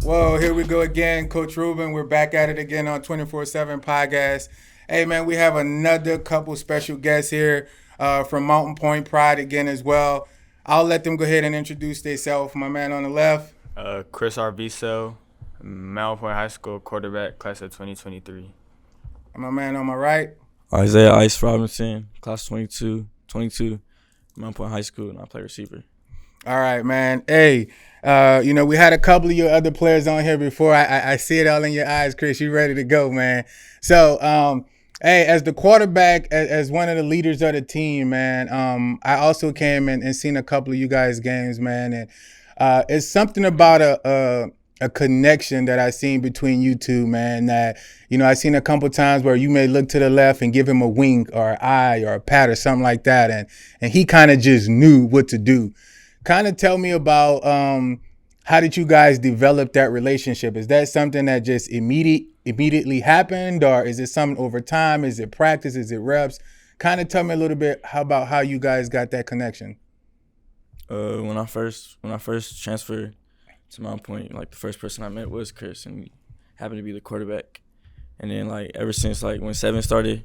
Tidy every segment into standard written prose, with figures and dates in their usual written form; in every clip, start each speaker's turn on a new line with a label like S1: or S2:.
S1: Well, here we go again, Coach Ruben. We're back at it again on 24/7 podcast. Hey, man, we have another couple special guests here from Mountain Pointe Pride again as well. I'll let them go ahead and introduce themselves. My man on the left.
S2: Chris Arviso, Mount Point High School quarterback, class of 2023.
S1: And my man on my right.
S3: Isaiah Ice Robinson, class 22, Mount Point High School, and I play receiver.
S1: All right, man. Hey, we had a couple of your other players on here before. I see it all in your eyes, Chris. You ready to go, man. So, hey, as the quarterback, as one of the leaders of the team, man, I also came and seen a couple of you guys' games, man. And it's something about a connection that I seen between you two, man, that, I seen a couple times where you may look to the left and give him a wink or an eye or a pat or something like that. And he kind of just knew what to do. Kind of tell me about how did you guys develop that relationship? Is that something that just immediately happened, or is it something over time? Is it practice? Is it reps? Kind of tell me a little bit about how you guys got that connection.
S3: When I first transferred to Mount Point, like the first person I met was Chris, and he happened to be the quarterback. And then ever since when 7 started,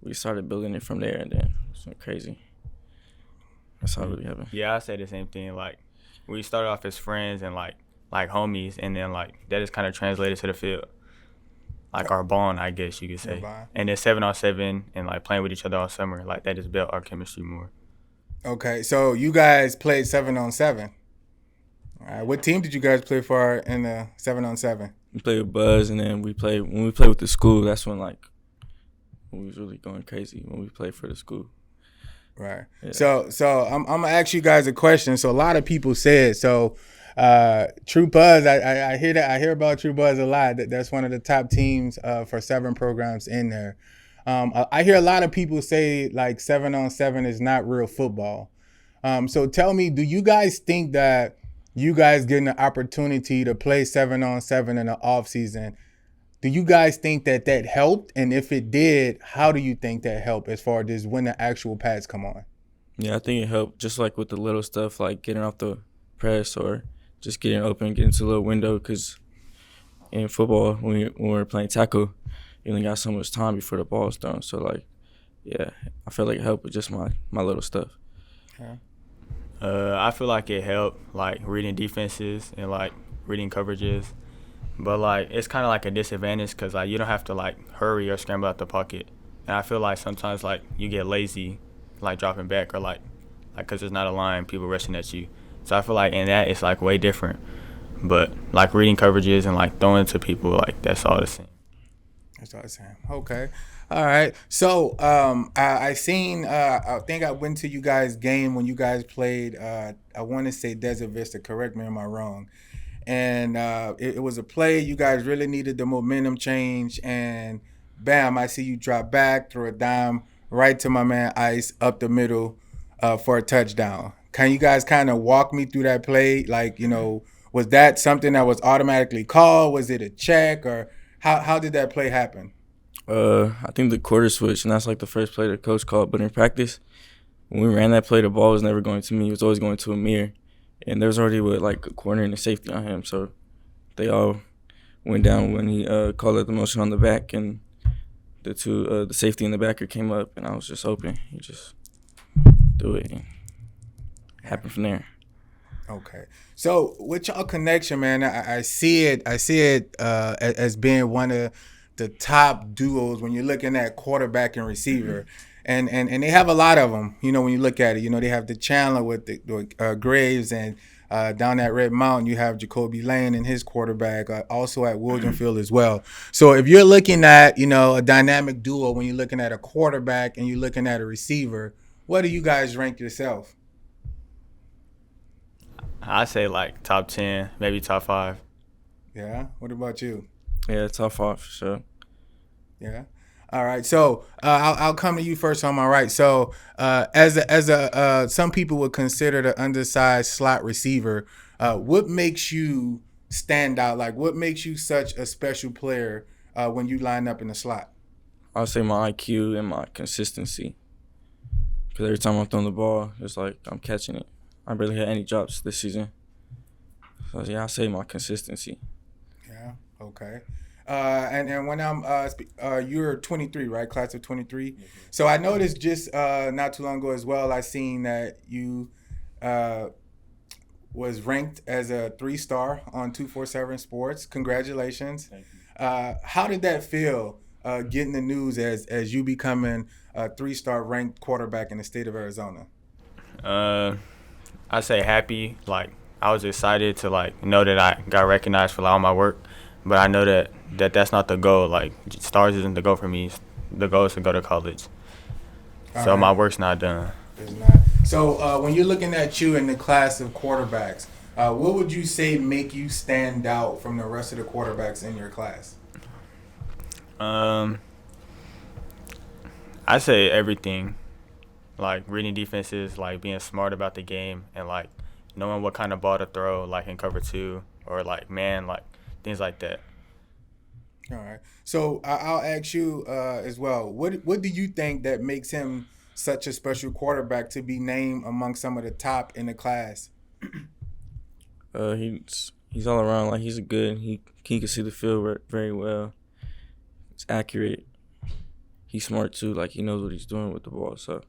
S3: we started building it from there, and then it went crazy. That's how it really happened.
S2: Yeah, I say the same thing. We started off as friends and like homies, and then that just kind of translated to the field. Our bond, I guess you could say. And then 7-on-7 and playing with each other all summer, that just built our chemistry more.
S1: Okay, so you guys played 7-on-7. All right, what team did you guys play for in the 7-on-7?
S3: We played with Buzz, and then when we played with the school, that's when we was really going crazy when we played for the school.
S1: Right.
S3: Yeah.
S1: So I'm gonna ask you guys a question. So a lot of people said True Buzz. I hear that. I hear about True Buzz a lot. That's one of the top teams for 7 programs in there. I hear a lot of people say 7-on-7 is not real football. So tell me, do you guys think that you guys getting the opportunity to play 7-on-7 in the off season? Do you guys think that helped? And if it did, how do you think that helped as far as when the actual pads come on?
S3: Yeah, I think it helped just with the little stuff, getting off the press or just getting open, getting to a little window. Because in football, when we're playing tackle, you only got so much time before the ball's thrown. So, yeah, I feel like it helped with just my little stuff.
S1: Okay.
S2: I feel like it helped, reading defenses and, reading coverages. But, it's kind of a disadvantage because, you don't have to, hurry or scramble out the pocket. And I feel sometimes, you get lazy, dropping back or, because there's not a line, people rushing at you. So I feel in that it's, way different. But, reading coverages and, throwing to people, that's all the same.
S1: That's all the same. Okay. All right. So I seen, I think I went to you guys' game when you guys played, I want to say Desert Vista. Correct me if I'm wrong. And it was a play. You guys really needed the momentum change. And bam, I see you drop back, throw a dime right to my man Ice up the middle for a touchdown. Can you guys kind of walk me through that play? Was that something that was automatically called? Was it a check? Or how did that play happen?
S3: I think the quarter switch, and that's the first play the coach called. But in practice, when we ran that play, the ball was never going to me. It was always going to Amir. And there was already a corner and a safety on him. So they all went down when he called out the motion on the back, and the safety and the backer came up, and I was just open. He just threw it, and it happened from there.
S1: Okay. So with y'all connection, man, I see it as being one of the top duos when you're looking at quarterback and receiver. And they have a lot of them, when you look at it. They have the Chandler with the Graves, and down at Red Mountain, you have Jacoby Lane and his quarterback, also at William Field as well. So if you're looking at, a dynamic duo when you're looking at a quarterback and you're looking at a receiver, what do you guys rank yourself?
S2: I say top 10, maybe top 5.
S1: Yeah. What about you?
S3: Yeah, top 5 for sure.
S1: Yeah. All right, so I'll come to you first on my right. So as a some people would consider the undersized slot receiver, what makes you stand out? What makes you such a special player when you line up in the slot?
S3: I'll say my IQ and my consistency. Because every time I'm throwing the ball, it's I'm catching it. I barely had any drops this season. So yeah, I'll say my consistency.
S1: Okay. And when you're 23, right? Class of 23. So I noticed just not too long ago as well, I seen that you uh, was ranked as a 3-star on 247 Sports. Congratulations.
S3: Thank you.
S1: How did that feel getting the news as you becoming a 3-star ranked quarterback in the state of Arizona?
S2: Uh, I say happy. Like I was excited to like know that I got recognized for all my work, but I know that's not the goal. Like stars isn't the goal for me. The goal is to go to college.
S1: All
S2: So
S1: right.
S2: my work's not done.
S1: It's not. So when you're looking at you in the class of quarterbacks, what would you say make you stand out from the rest of the quarterbacks in your class?
S2: Um, I say everything. Like reading defenses, like being smart about the game, and like knowing what kind of ball to throw, like in cover two or like man, like things like that.
S1: All right. So I'll ask you as well. What do you think that makes him such a special quarterback to be named among some of the top in the class?
S3: He's all around like he's a good. He can see the field very well. It's accurate. He's smart too. Like he knows what he's doing with the ball. So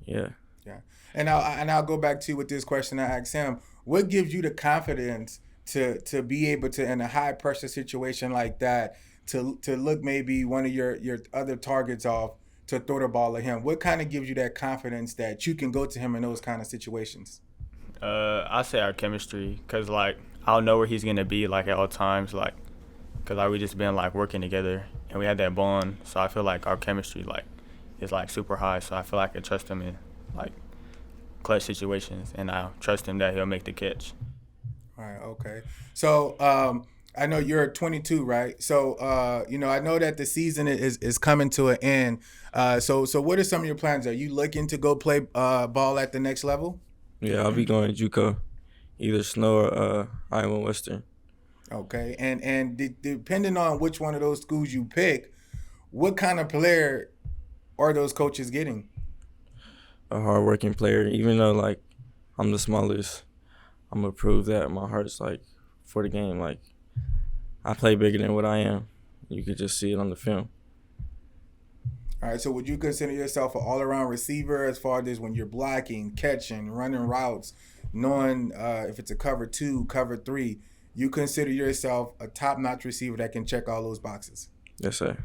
S3: yeah.
S1: Yeah. And I'll go back to with this question I asked him. What gives you the confidence to be able to in a high pressure situation like that to look maybe one of your other targets off to throw the ball at him? What kind of gives you that confidence that you can go to him in those kind of situations?
S2: I say our chemistry, cause like I'll know where he's gonna be like at all times, like, cause like we just been like working together and we had that bond. So I feel like our chemistry like is like super high. So I feel like I can trust him in like clutch situations, and I trust him that he'll make the catch.
S1: All right, okay. So I know you're 22, right? So I know that the season is coming to an end. So what are some of your plans? Are you looking to go play ball at the next level?
S3: Yeah, I'll be going to JUCO, either Snow or Iowa Western.
S1: Okay, and depending on which one of those schools you pick, what kind of player are those coaches getting?
S3: A hardworking player. Even though like I'm the smallest, I'm gonna prove that my heart's like for the game. Like I play bigger than what I am. You could just see it on the film.
S1: All right, so would you consider yourself an all-around receiver as far as when you're blocking, catching, running routes, knowing if it's a cover 2, cover 3, you consider yourself a top-notch receiver that can check all those boxes?
S3: Yes, sir.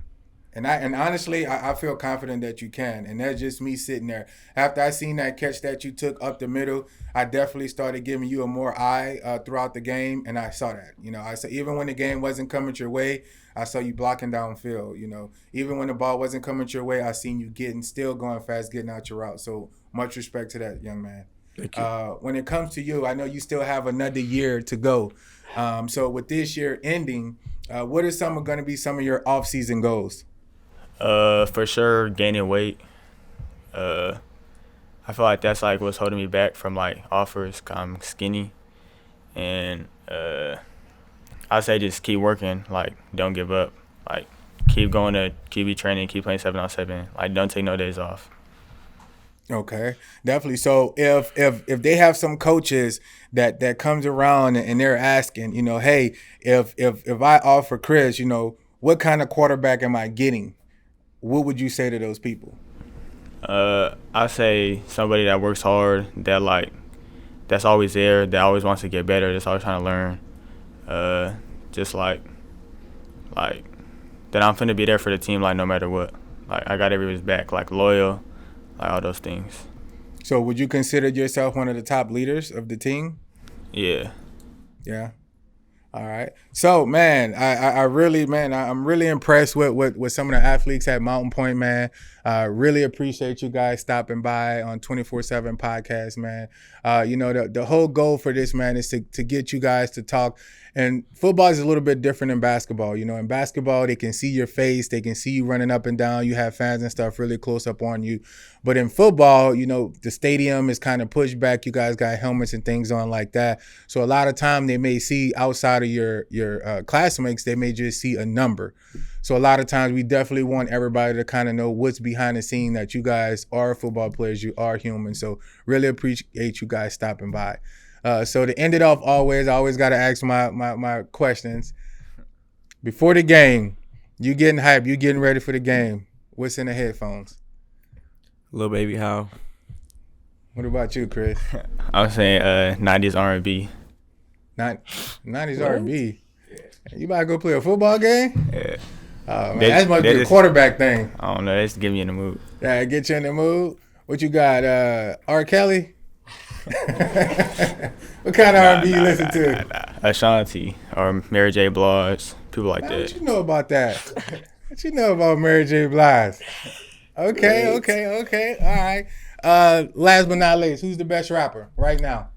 S1: And honestly, I feel confident that you can. And that's just me sitting there. After I seen that catch that you took up the middle, I definitely started giving you a more eye throughout the game, and I saw that. I saw even when the game wasn't coming your way, I saw you blocking downfield. Even when the ball wasn't coming your way, I seen you still going fast, getting out your route. So much respect to that, young man.
S3: Thank you.
S1: When it comes to you, I know you still have another year to go. So with this year ending, what are going to be some of your off-season goals?
S2: For sure, gaining weight. I feel like that's like what's holding me back from like offers. 'Cause I'm skinny, and I say just keep working. Like don't give up. Like keep going to QB training, keep playing 7-on-7. Like don't take no days off.
S1: Okay, definitely. So if they have some coaches that comes around and they're asking, hey, if I offer Chris, what kind of quarterback am I getting? What would you say to those people?
S2: I say somebody that works hard, that's always there, that always wants to get better, that's always trying to learn. Just like that I'm finna be there for the team, like no matter what. Like I got everybody's back, like loyal, like all those things.
S1: So would you consider yourself one of the top leaders of the team?
S2: Yeah.
S1: Yeah. All right. So, man, I'm really impressed with some of the athletes at Mountain Pointe, man. Really appreciate you guys stopping by on 24/7 podcast, man. The whole goal for this, man, is to get you guys to talk. And football is a little bit different than basketball. In basketball, they can see your face. They can see you running up and down. You have fans and stuff really close up on you. But in football, the stadium is kind of pushed back. You guys got helmets and things on like that. So a lot of time they may see outside of your classmates, they may just see a number. So a lot of times we definitely want everybody to kind of know what's behind the scene, that you guys are football players, you are human. So really appreciate you guys stopping by. So to end it off, I always got to ask my questions. Before the game, you getting hyped, you getting ready for the game. What's in the headphones?
S3: Lil Baby How.
S1: What about you, Chris?
S2: I was saying 90s R&B.
S1: 90s R&B. You about to go play a football game?
S2: Yeah.
S1: Oh, man, that must be a quarterback thing.
S2: I don't know. They just get me in the mood.
S1: Yeah, get you in the mood. What you got? R. Kelly? What kind of R&B you listen to?
S2: Ashanti or Mary J. Blige. People like that.
S1: What you know about that? What you know about Mary J. Blige? Okay. All right. Last but not least, who's the best rapper right now?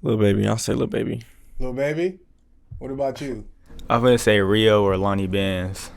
S3: Lil Baby. I'll say Lil Baby.
S1: Lil Baby? What about you?
S2: I'm going to say Rio or Lonnie Benz.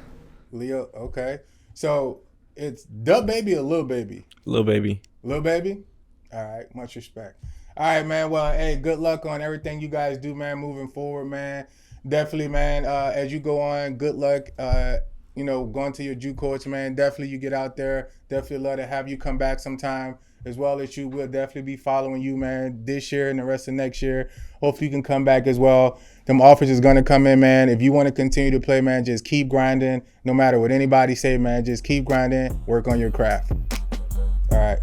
S1: Leo, okay. So it's the Baby or Lil Baby?
S3: Lil Baby.
S1: Lil Baby? All right, much respect. All right, man. Well, hey, good luck on everything you guys do, man, moving forward, man. Definitely, man, as you go on, good luck, going to your Jew courts, man. Definitely you get out there. Definitely love to have you come back sometime, as well as you will definitely be following you, man, this year and the rest of next year. Hopefully you can come back as well. Them offers is going to come in, man. If you want to continue to play, man, just keep grinding. No matter what anybody say, man, just keep grinding. Work on your craft. All right.